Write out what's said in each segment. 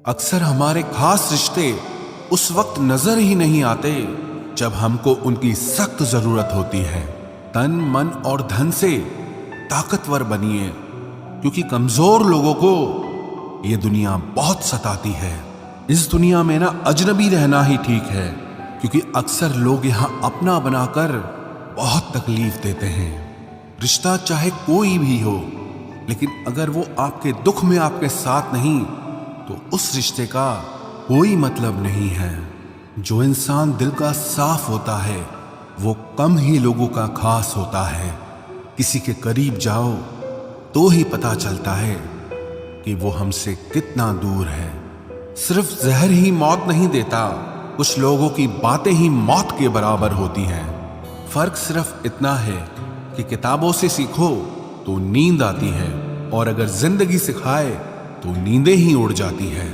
अक्सर हमारे खास रिश्ते उस वक्त नजर ही नहीं आते जब हमको उनकी सख्त जरूरत होती है। तन मन और धन से ताकतवर बनिए, क्योंकि कमजोर लोगों को ये दुनिया बहुत सताती है। इस दुनिया में ना अजनबी रहना ही ठीक है, क्योंकि अक्सर लोग यहां अपना बनाकर बहुत तकलीफ देते हैं। रिश्ता चाहे कोई भी हो, लेकिन अगर वो आपके दुख में आपके साथ नहीं तो उस रिश्ते का कोई मतलब नहीं है। जो इंसान दिल का साफ होता है वो कम ही लोगों का खास होता है। किसी के करीब जाओ तो ही पता चलता है कि वो हमसे कितना दूर है। सिर्फ जहर ही मौत नहीं देता, कुछ लोगों की बातें ही मौत के बराबर होती हैं। फर्क सिर्फ इतना है कि किताबों से सीखो तो नींद आती है, और अगर जिंदगी सिखाए तो नींदें ही उड़ जाती है।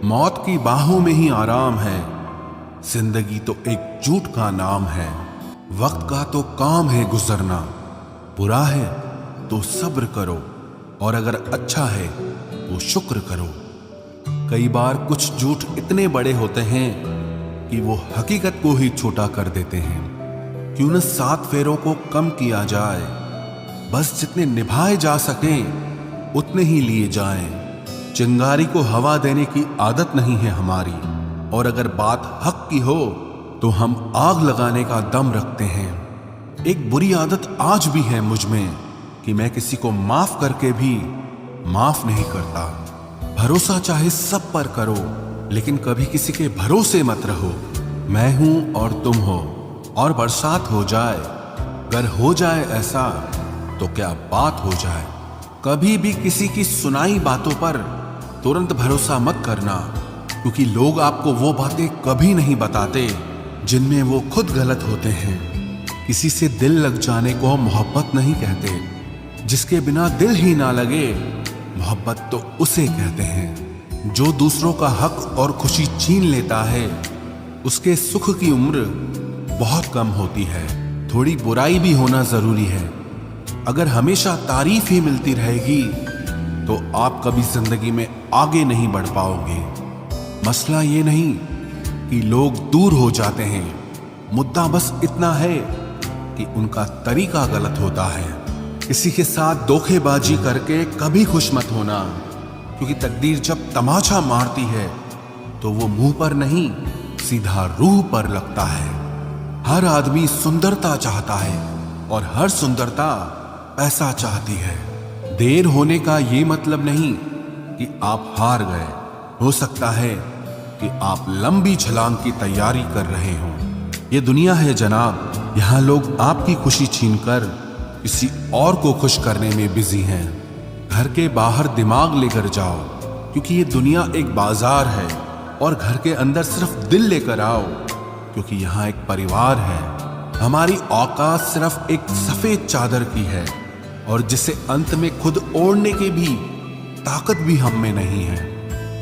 मौत की बाहों में ही आराम है, जिंदगी तो एक झूठ का नाम है। वक्त का तो काम है गुजरना, बुरा है तो सब्र करो, और अगर अच्छा है तो शुक्र करो। कई बार कुछ झूठ इतने बड़े होते हैं कि वो हकीकत को ही छोटा कर देते हैं। क्यों न 7 फेरों को कम किया जाए, बस जितने निभाए जा सकें उतने ही लिए जाएं। चिंगारी को हवा देने की आदत नहीं है हमारी, और अगर बात हक की हो तो हम आग लगाने का दम रखते हैं। एक बुरी आदत आज भी है मुझ में कि मैं किसी को माफ करके भी माफ नहीं करता। भरोसा चाहे सब पर करो, लेकिन कभी किसी के भरोसे मत रहो। मैं हूं और तुम हो, और बरसात हो जाए, अगर हो जाए ऐसा तो क्या बात हो जाए। कभी भी किसी की सुनाई बातों पर तुरंत भरोसा मत करना, क्योंकि लोग आपको वो बातें कभी नहीं बताते जिनमें वो खुद गलत होते हैं। किसी से दिल लग जाने को मोहब्बत नहीं कहते, जिसके बिना दिल ही ना लगे मोहब्बत तो उसे कहते हैं। जो दूसरों का हक और खुशी छीन लेता है उसके सुख की उम्र बहुत कम होती है। थोड़ी बुराई भी होना जरूरी है। अगर हमेशा तारीफ ही मिलती रहेगी तो आप कभी जिंदगी में आगे नहीं बढ़ पाओगे। मसला ये नहीं कि लोग दूर हो जाते हैं, मुद्दा बस इतना है कि उनका तरीका गलत होता है। किसी के साथ धोखेबाजी करके कभी खुश मत होना, क्योंकि तकदीर जब तमाचा मारती है तो वो मुंह पर नहीं सीधा रूह पर लगता है। हर आदमी सुंदरता चाहता है, और हर सुंदरता पैसा चाहती है। देर होने का ये मतलब नहीं कि आप हार गए। हो सकता है कि आप लंबी छलांग की तैयारी कर रहे हो। ये दुनिया है जनाब, यहाँ लोग आपकी खुशी छीनकर किसी और को खुश करने में बिजी हैं। घर के बाहर दिमाग लेकर जाओ, क्योंकि ये दुनिया एक बाजार है, और घर के अंदर सिर्फ दिल लेकर आओ, क्योंकि यहाँ एक परिवार है। हमारी औकात सिर्फ एक सफेद चादर की है, और जिसे अंत में खुद ओढ़ने की भी ताकत भी हम में नहीं है।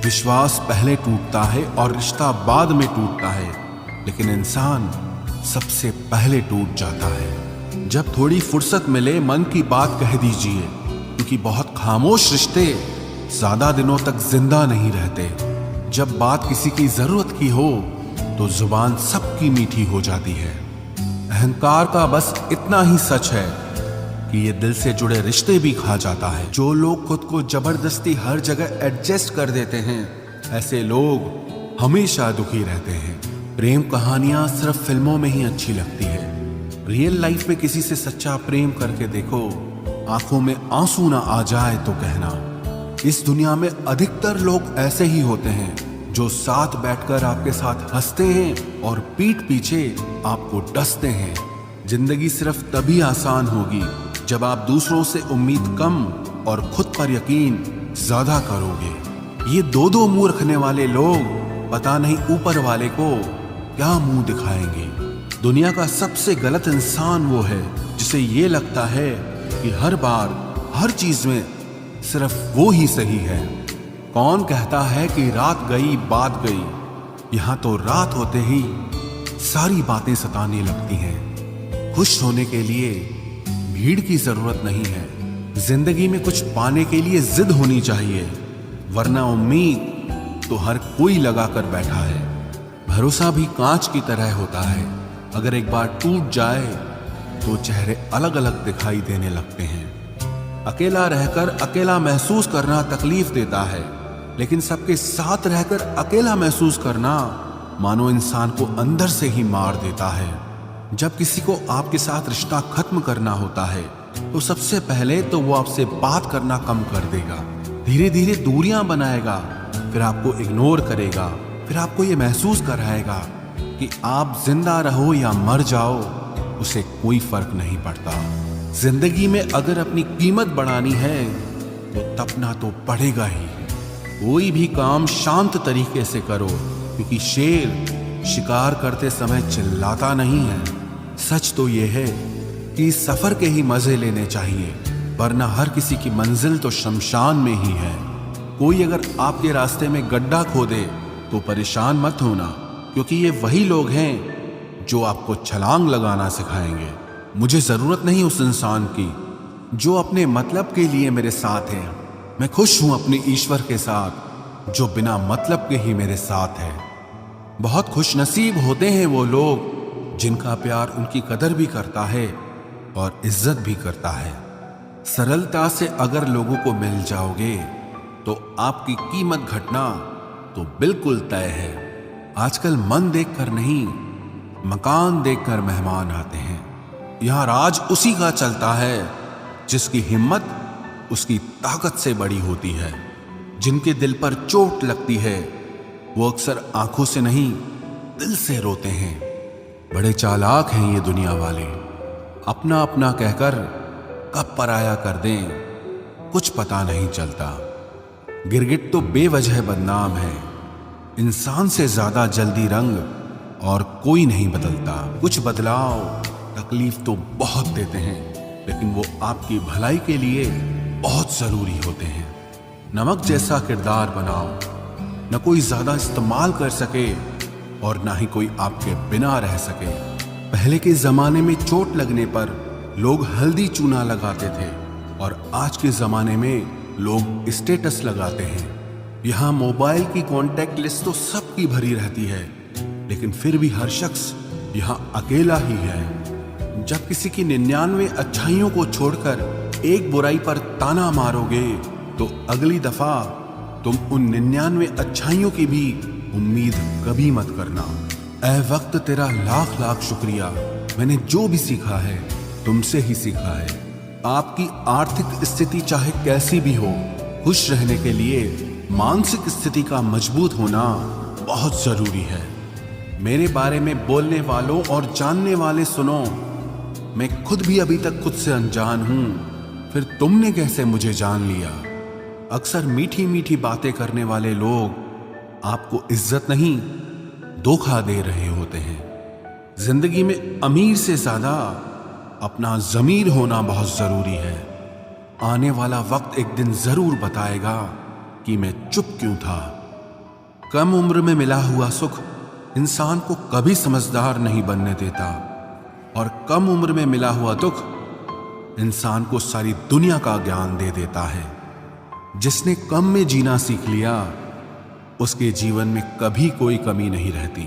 विश्वास पहले टूटता है और रिश्ता बाद में टूटता है, लेकिन इंसान सबसे पहले टूट जाता है। जब थोड़ी फुर्सत मिले मन की बात कह दीजिए, क्योंकि बहुत खामोश रिश्ते ज्यादा दिनों तक जिंदा नहीं रहते। जब बात किसी की जरूरत की हो तो जुबान सबकी मीठी हो जाती है। अहंकार का बस इतना ही सच है कि ये दिल से जुड़े रिश्ते भी खा जाता है। जो लोग खुद को जबरदस्ती हर जगह एडजस्ट कर देते हैं, ऐसे लोग हमेशा दुखी रहते हैं। प्रेम कहानियां सिर्फ फिल्मों में ही अच्छी लगती है। रियल लाइफ में किसी से सच्चा प्रेम करके देखो, आंखों में आंसू ना आ जाए तो कहना। इस दुनिया में अधिकतर लोग ऐसे ही होते हैं जो साथ बैठकर आपके साथ हंसते हैं और पीठ पीछे आपको डसते हैं। जिंदगी सिर्फ तभी आसान होगी जब आप दूसरों से उम्मीद कम और खुद पर यकीन ज्यादा करोगे। ये दो मुंह रखने वाले लोग पता नहीं ऊपर वाले को क्या मुंह दिखाएंगे। दुनिया का सबसे गलत इंसान वो है जिसे ये लगता है कि हर बार हर चीज में सिर्फ वो ही सही है। कौन कहता है कि रात गई बात गई? यहां तो रात होते ही सारी बातें सताने लगती हैं। खुश होने के लिए भीड़ की जरूरत नहीं है। जिंदगी में कुछ पाने के लिए जिद होनी चाहिए, वरना उम्मीद तो हर कोई लगा कर बैठा है। भरोसा भी कांच की तरह होता है, अगर एक बार टूट जाए तो चेहरे अलग अलग दिखाई देने लगते हैं। अकेला रहकर अकेला महसूस करना तकलीफ देता है, लेकिन सबके साथ रहकर अकेला महसूस करना मानो इंसान को अंदर से ही मार देता है। जब किसी को आपके साथ रिश्ता खत्म करना होता है तो सबसे पहले तो वो आपसे बात करना कम कर देगा, धीरे धीरे दूरियां बनाएगा, फिर आपको इग्नोर करेगा, फिर आपको ये महसूस कराएगा कि आप जिंदा रहो या मर जाओ उसे कोई फर्क नहीं पड़ता। जिंदगी में अगर अपनी कीमत बढ़ानी है तो तपना तो पड़ेगा ही। कोई भी काम शांत तरीके से करो, क्योंकि शेर शिकार करते समय चिल्लाता नहीं है। सच तो यह है कि सफर के ही मजे लेने चाहिए, वरना हर किसी की मंजिल तो शमशान में ही है। कोई अगर आपके रास्ते में गड्ढा खोदे तो परेशान मत होना, क्योंकि ये वही लोग हैं जो आपको छलांग लगाना सिखाएंगे। मुझे जरूरत नहीं उस इंसान की जो अपने मतलब के लिए मेरे साथ है। मैं खुश हूं अपने ईश्वर के साथ जो बिना मतलब के ही मेरे साथ है। बहुत खुशनसीब होते हैं वो लोग जिनका प्यार उनकी कदर भी करता है और इज्जत भी करता है। सरलता से अगर लोगों को मिल जाओगे तो आपकी कीमत घटना तो बिल्कुल तय है। आजकल मन देखकर नहीं, मकान देखकर मेहमान आते हैं। यहां राज उसी का चलता है जिसकी हिम्मत उसकी ताकत से बड़ी होती है। जिनके दिल पर चोट लगती है वो अक्सर आंखों से नहीं दिल से रोते हैं। बड़े चालाक हैं ये दुनिया वाले, अपना अपना कहकर कब पराया कर दें कुछ पता नहीं चलता। गिरगिट तो बेवजह बदनाम है, इंसान से ज्यादा जल्दी रंग और कोई नहीं बदलता। कुछ बदलाव तकलीफ तो बहुत देते हैं, लेकिन वो आपकी भलाई के लिए बहुत जरूरी होते हैं। नमक जैसा किरदार बनाओ, न कोई ज्यादा इस्तेमाल कर सके और ना ही कोई आपके बिना रह सके। पहले के जमाने में चोट लगने पर लोग हल्दी चूना लगाते थे और आज के जमाने में लोग स्टेटस लगाते हैं। यहाँ मोबाइल की कांटेक्ट लिस्ट तो सबकी भरी रहती है, लेकिन फिर भी हर शख्स यहाँ अकेला ही है। जब किसी की 99 अच्छाइयों को छोड़कर एक बुराई पर ताना मारोगे तो अगली दफा तुम उन 99 अच्छाइयों की भी उम्मीद कभी मत करना। ऐ वक्त तेरा लाख लाख शुक्रिया, मैंने जो भी सीखा है तुमसे ही सीखा है। आपकी आर्थिक स्थिति चाहे कैसी भी हो, खुश रहने के लिए मानसिक स्थिति का मजबूत होना बहुत जरूरी है। मेरे बारे में बोलने वालों और जानने वाले सुनो, मैं खुद भी अभी तक खुद से अनजान हूं, फिर तुमने कैसे मुझे जान लिया। अक्सर मीठी मीठी बातें करने वाले लोग आपको इज्जत नहीं धोखा दे रहे होते हैं। जिंदगी में अमीर से ज्यादा अपना जमीर होना बहुत जरूरी है। आने वाला वक्त एक दिन जरूर बताएगा कि मैं चुप क्यों था। कम उम्र में मिला हुआ सुख इंसान को कभी समझदार नहीं बनने देता, और कम उम्र में मिला हुआ दुख इंसान को सारी दुनिया का ज्ञान दे देता है। जिसने कम में जीना सीख लिया उसके जीवन में कभी कोई कमी नहीं रहती।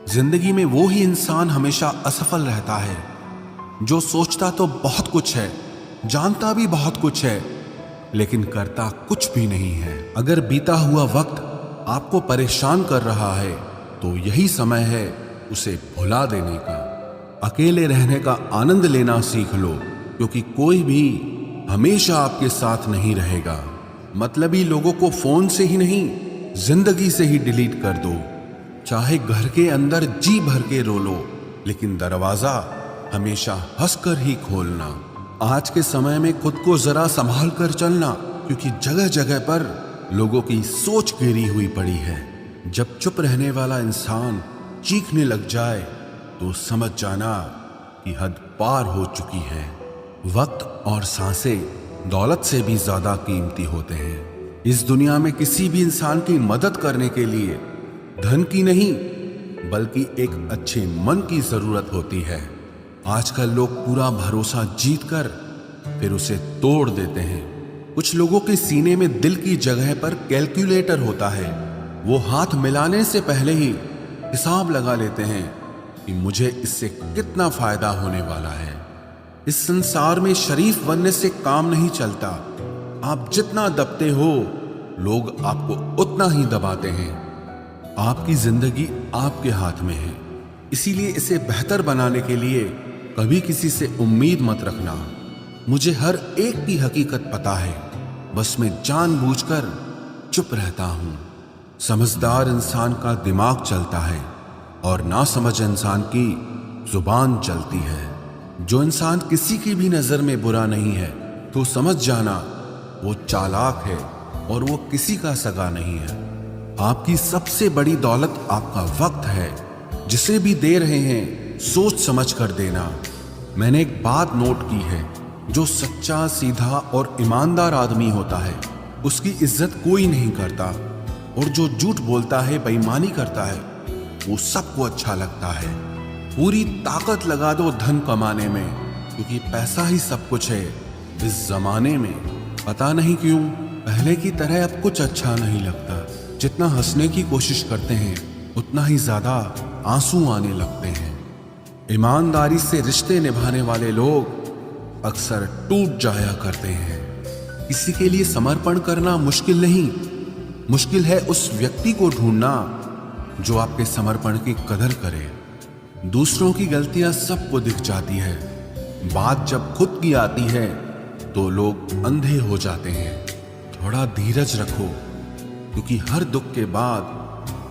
जिंदगी में वो ही इंसान हमेशा असफल रहता है जो सोचता तो बहुत कुछ है, जानता भी बहुत कुछ है, लेकिन करता कुछ भी नहीं है। अगर बीता हुआ वक्त आपको परेशान कर रहा है तो यही समय है उसे भुला देने का। अकेले रहने का आनंद लेना सीख लो, क्योंकि कोई भी हमेशा आपके साथ नहीं रहेगा। मतलबी लोगों को फोन से ही नहीं, जिंदगी से ही डिलीट कर दो। चाहे घर के अंदर जी भर के रो लो, लेकिन दरवाजा हमेशा हंसकर ही खोलना। आज के समय में खुद को जरा संभाल कर चलना, क्योंकि जगह जगह पर लोगों की सोच गिरी हुई पड़ी है। जब चुप रहने वाला इंसान चीखने लग जाए तो समझ जाना कि हद पार हो चुकी है। वक्त और सांसें दौलत से भी ज्यादा कीमती होते हैं। इस दुनिया में किसी भी इंसान की मदद करने के लिए धन की नहीं, बल्कि एक अच्छे मन की जरूरत होती है। आजकल लोग पूरा भरोसा जीतकर फिर उसे तोड़ देते हैं। कुछ लोगों के सीने में दिल की जगह पर कैलकुलेटर होता है, वो हाथ मिलाने से पहले ही हिसाब लगा लेते हैं कि मुझे इससे कितना फायदा होने वाला है। इस संसार में शरीफ बनने से काम नहीं चलता। आप जितना दबते हो, लोग आपको उतना ही दबाते हैं। आपकी जिंदगी आपके हाथ में है, इसीलिए इसे बेहतर बनाने के लिए कभी किसी से उम्मीद मत रखना। मुझे हर एक की हकीकत पता है, बस मैं जानबूझकर चुप रहता हूं। समझदार इंसान का दिमाग चलता है और नासमझ इंसान की जुबान चलती है। जो इंसान किसी की भी नजर में बुरा नहीं है तो समझ जाना वो चालाक है और वो किसी का सगा नहीं है। आपकी सबसे बड़ी दौलत आपका वक्त है। जिसे भी दे रहे हैं सोच समझ कर देना। मैंने एक बात नोट की है, जो सच्चा, सीधा और ईमानदार आदमी होता है उसकी इज्जत कोई नहीं करता, और जो झूठ बोलता है, बेईमानी करता है, वो सबको अच्छा लगता है। पूरी ताकत लगा दो धन कमाने में, क्योंकि पैसा ही सब कुछ है इस जमाने में। पता नहीं क्यों पहले की तरह अब कुछ अच्छा नहीं लगता। जितना हंसने की कोशिश करते हैं उतना ही ज्यादा आंसू आने लगते हैं। ईमानदारी से रिश्ते निभाने वाले लोग अक्सर टूट जाया करते हैं। किसी के लिए समर्पण करना मुश्किल नहीं, मुश्किल है उस व्यक्ति को ढूंढना जो आपके समर्पण की कदर करे। दूसरों की गलतियां सबको दिख जाती है, बात जब खुद की आती है तो लोग अंधे हो जाते हैं। थोड़ा धीरज रखो, क्योंकि हर दुख के बाद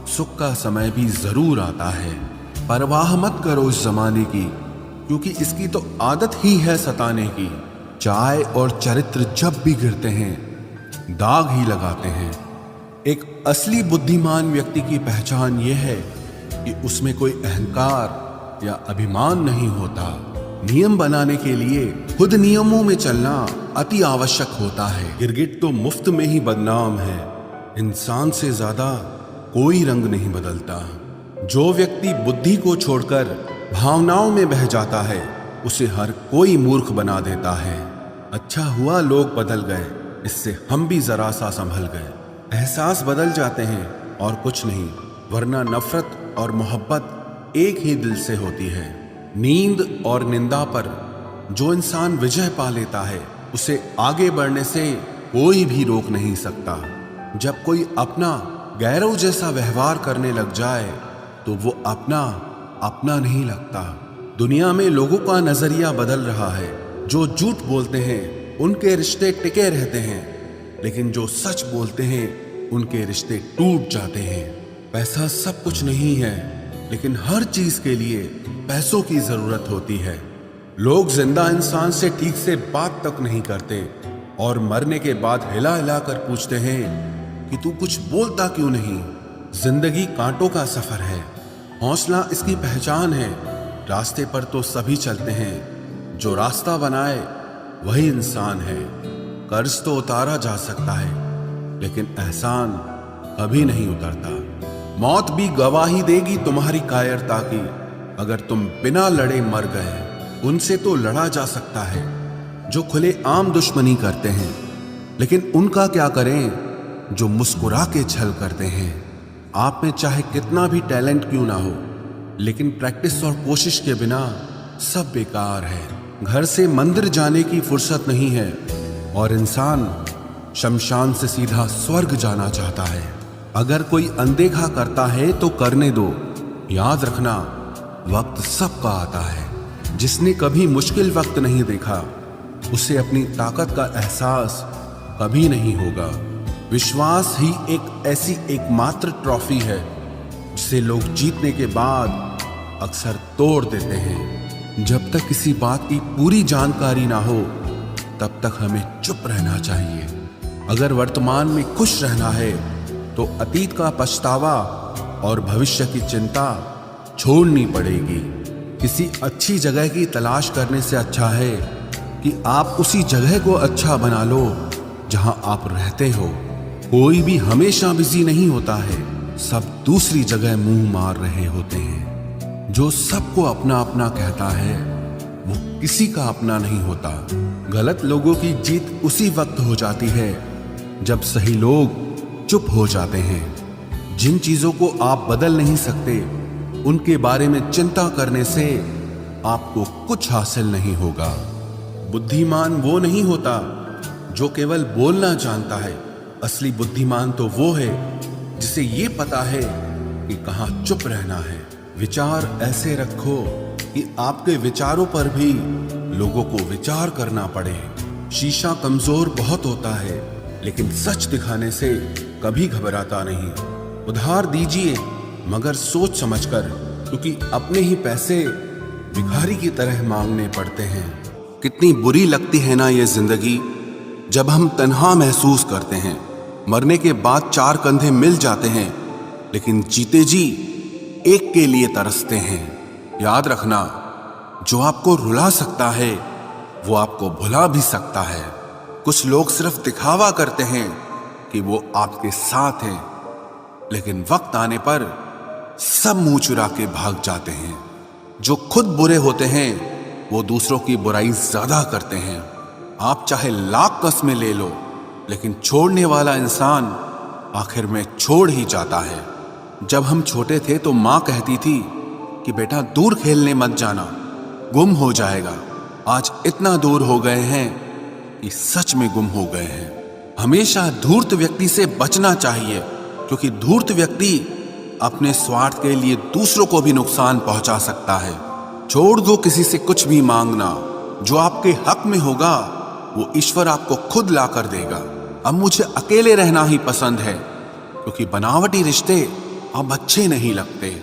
सुख का समय भी जरूर आता है। परवाह मत करो इस जमाने की, क्योंकि इसकी तो आदत ही है सताने की। चाय और चरित्र जब भी गिरते हैं दाग ही लगाते हैं। एक असली बुद्धिमान व्यक्ति की पहचान यह है कि उसमें कोई अहंकार या अभिमान नहीं होता। नियम बनाने के लिए खुद नियमों में चलना अति आवश्यक होता है। गिरगिट तो मुफ्त में ही बदनाम है, इंसान से ज्यादा कोई रंग नहीं बदलता। जो व्यक्ति बुद्धि को छोड़कर भावनाओं में बह जाता है उसे हर कोई मूर्ख बना देता है। अच्छा हुआ लोग बदल गए, इससे हम भी जरा सा संभल गए। एहसास बदल जाते हैं और कुछ नहीं, वरना नफरत और मोहब्बत एक ही दिल से होती है। नींद और निंदा पर जो इंसान विजय पा लेता है उसे आगे बढ़ने से कोई भी रोक नहीं सकता। जब कोई अपना गैरों जैसा व्यवहार करने लग जाए तो वो अपना नहीं लगता। दुनिया में लोगों का नजरिया बदल रहा है। जो झूठ बोलते हैं उनके रिश्ते टिके रहते हैं, लेकिन जो सच बोलते हैं उनके रिश्ते टूट जाते हैं। पैसा सब कुछ नहीं है, लेकिन हर चीज के लिए पैसों की जरूरत होती है। लोग जिंदा इंसान से ठीक से बात तक नहीं करते और मरने के बाद हिला हिला कर पूछते हैं कि तू कुछ बोलता क्यों नहीं। जिंदगी कांटों का सफर है, हौसला इसकी पहचान है। रास्ते पर तो सभी चलते हैं, जो रास्ता बनाए वही इंसान है। कर्ज तो उतारा जा सकता है, लेकिन एहसान कभी नहीं उतरता। मौत भी गवाही देगी तुम्हारी कायरता की। अगर तुम बिना लड़े मर गए, उनसे तो लड़ा जा सकता है जो खुले आम दुश्मनी करते हैं, लेकिन उनका क्या करें जो मुस्कुरा के छल करते हैं। आप में चाहे कितना भी टैलेंट क्यों ना हो, लेकिन प्रैक्टिस और कोशिश के बिना सब बेकार है। घर से मंदिर जाने की फुर्सत नहीं है और इंसान शमशान से सीधा स्वर्ग जाना चाहता है। अगर कोई अनदेखा करता है तो करने दो। याद रखना, वक्त सबका आता है। जिसने कभी मुश्किल वक्त नहीं देखा उसे अपनी ताकत का एहसास कभी नहीं होगा। विश्वास ही एक ऐसी एकमात्र ट्रॉफी है जिसे लोग जीतने के बाद अक्सर तोड़ देते हैं। जब तक किसी बात की पूरी जानकारी ना हो तब तक हमें चुप रहना चाहिए। अगर वर्तमान में खुश रहना है तो अतीत का पछतावा और भविष्य की चिंता छोड़नी पड़ेगी। किसी अच्छी जगह की तलाश करने से अच्छा है कि आप उसी जगह को अच्छा बना लो जहां आप रहते हो। कोई भी हमेशा बिजी नहीं होता है, सब दूसरी जगह मुंह मार रहे होते हैं। जो सबको अपना अपना कहता है वो किसी का अपना नहीं होता। गलत लोगों की जीत उसी वक्त हो जाती है जब सही लोग चुप हो जाते हैं। जिन चीजों को आप बदल नहीं सकते, उनके बारे में चिंता करने से आपको कुछ हासिल नहीं होगा। बुद्धिमान वो नहीं होता जो केवल बोलना जानता है। असली बुद्धिमान तो वो है जिसे ये पता है कि कहाँ चुप रहना है। विचार ऐसे रखो कि आपके विचारों पर भी लोगों को विचार करना पड़े। शीशा कमजोर बहुत होता है, लेकिन सच दिखाने से कभी घबराता नहीं। उधार दीजिए, मगर सोच समझकर, क्योंकि अपने ही पैसे भिखारी की तरह मांगने पड़ते हैं। कितनी बुरी लगती है ना ये जिंदगी, जब हम तन्हा महसूस करते हैं। मरने के बाद चार कंधे मिल जाते हैं, लेकिन जीते जी एक के लिए तरसते हैं। याद रखना, जो आपको रुला सकता है वो आपको भुला भी सकता है। कुछ लोग सिर्फ दिखावा करते हैं कि वो आपके साथ हैं, लेकिन वक्त आने पर सब मुंह चुरा के भाग जाते हैं। जो खुद बुरे होते हैं वो दूसरों की बुराई ज्यादा करते हैं। आप चाहे लाख कस्में ले लो, लेकिन छोड़ने वाला इंसान आखिर में छोड़ ही जाता है। जब हम छोटे थे तो माँ कहती थी कि बेटा दूर खेलने मत जाना, गुम हो जाएगा। आज इतना दूर हो गए हैं कि सच में गुम हो गए हैं। हमेशा धूर्त व्यक्ति से बचना चाहिए, क्योंकि धूर्त व्यक्ति अपने स्वार्थ के लिए दूसरों को भी नुकसान पहुंचा सकता है। छोड़ दो किसी से कुछ भी मांगना। जो आपके हक में होगा वो ईश्वर आपको खुद ला कर देगा। अब मुझे अकेले रहना ही पसंद है, क्योंकि बनावटी रिश्ते अब अच्छे नहीं लगते।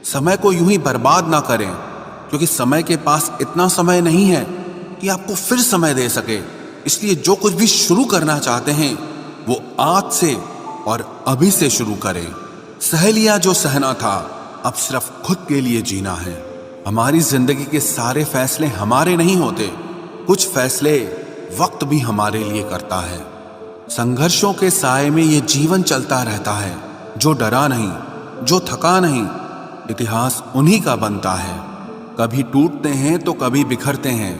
समय को यूं ही बर्बाद ना करें, क्योंकि समय के पास इतना समय नहीं है कि आपको फिर समय दे सके। इसलिए जो कुछ भी शुरू करना चाहते हैं वो आज से और अभी से शुरू करें। सह लिया जो सहना था, अब सिर्फ खुद के लिए जीना है। हमारी जिंदगी के सारे फैसले हमारे नहीं होते, कुछ फैसले वक्त भी हमारे लिए करता है। संघर्षों के साए में ये जीवन चलता रहता है। जो डरा नहीं, जो थका नहीं, इतिहास उन्हीं का बनता है। कभी टूटते हैं तो कभी बिखरते हैं।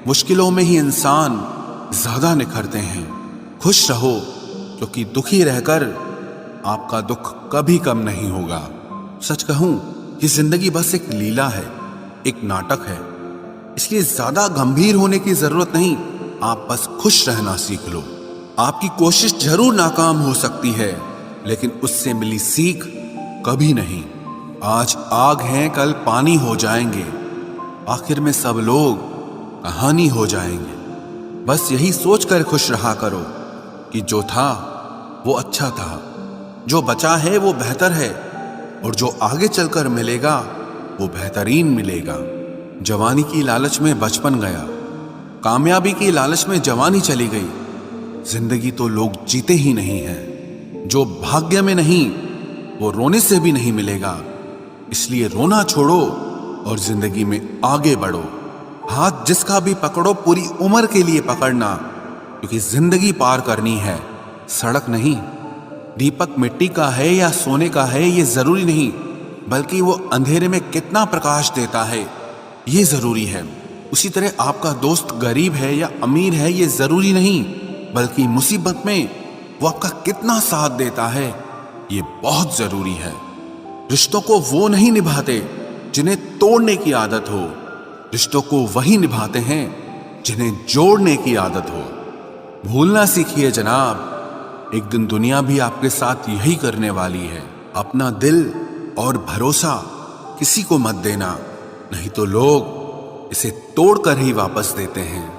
मुश्किलों में ही इंसान ज्यादा निखरते हैं। खुश रहो, क्योंकि दुखी रहकर आपका दुख कभी कम नहीं होगा। सच कहूं, ये जिंदगी बस एक लीला है, एक नाटक है। इसलिए ज्यादा गंभीर होने की जरूरत नहीं, आप बस खुश रहना सीख लो। आपकी कोशिश जरूर नाकाम हो सकती है, लेकिन उससे मिली सीख कभी नहीं। आज आग हैं, कल पानी हो जाएंगे, आखिर में सब लोग कहानी हो जाएंगे। बस यही सोचकर खुश रहा करो कि जो था वो अच्छा था, जो बचा है वो बेहतर है, और जो आगे चलकर मिलेगा वो बेहतरीन मिलेगा। जवानी की लालच में बचपन गया, कामयाबी की लालच में जवानी चली गई। जिंदगी तो लोग जीते ही नहीं हैं। जो भाग्य में नहीं वो रोने से भी नहीं मिलेगा। इसलिए रोना छोड़ो और जिंदगी में आगे बढ़ो। हाथ जिसका भी पकड़ो पूरी उम्र के लिए पकड़ना, क्योंकि जिंदगी पार करनी है, सड़क नहीं। दीपक मिट्टी का है या सोने का है ये जरूरी नहीं, बल्कि वो अंधेरे में कितना प्रकाश देता है ये जरूरी है। उसी तरह आपका दोस्त गरीब है या अमीर है ये जरूरी नहीं, बल्कि मुसीबत में वो आपका कितना साथ देता है ये बहुत जरूरी है। रिश्तों को वो नहीं निभाते जिन्हें तोड़ने की आदत हो, रिश्तों को वही निभाते हैं जिन्हें जोड़ने की आदत हो। भूलना सीखिए जनाब, एक दिन दुनिया भी आपके साथ यही करने वाली है। अपना दिल और भरोसा किसी को मत देना, नहीं तो लोग इसे तोड़कर ही वापस देते हैं।